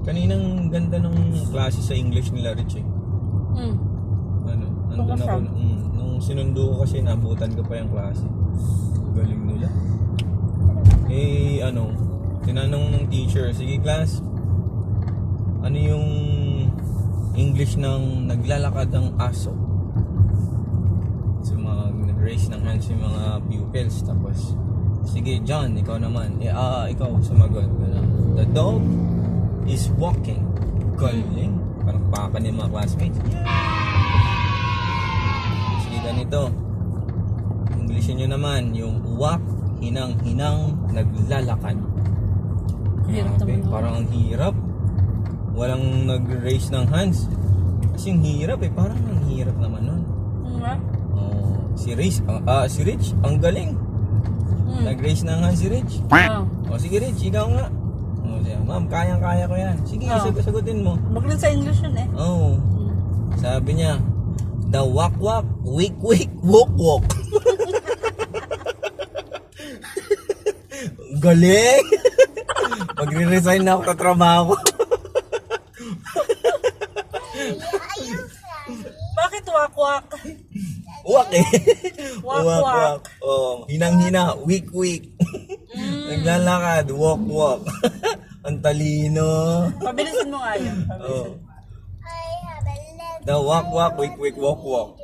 Kaninang ganda ng klase sa English nila, Rich eh. Ano, nandun ako, nung sinundo ko kasi nabutan ko pa yung klase. Galing nila. Eh, ano, tinanong ng teacher, sige class, ano yung English ng naglalakad ng aso? So, nag-raise ng hands yung mga pupils. Tapos, sige John, ikaw naman. Ikaw sumagot. The dog is walking. Galing. Parang paka ni mga classmates. Sige ganito. Englishin nyo naman yung walk, hinang-hinang, naglalakad. Hirap Grabe, naman. parang ang hirap. Walang nag-raise ng hands. Kasi ang hirap eh. Parang ang hirap naman nun. Si Rich, ang galing. Nag-raise ng hands si Rich. O sige Rich, ikaw nga. O siya, ma'am, kayang-kaya ko yan. Sige, sagutin mo. Magaling sa English yun eh. Oo. Sabi niya, the walk-walk, week-week, walk-walk. Galing! Magre-resign na ako sa trabaho. Bakit wakwak? Walk eh. Walk-walk. Oh, hinang-hina, week-week. Naglalakad, walk-walk. Ang talino. Pabilisin mo nga yun. Oh. The walk-walk, week-week, walk-walk.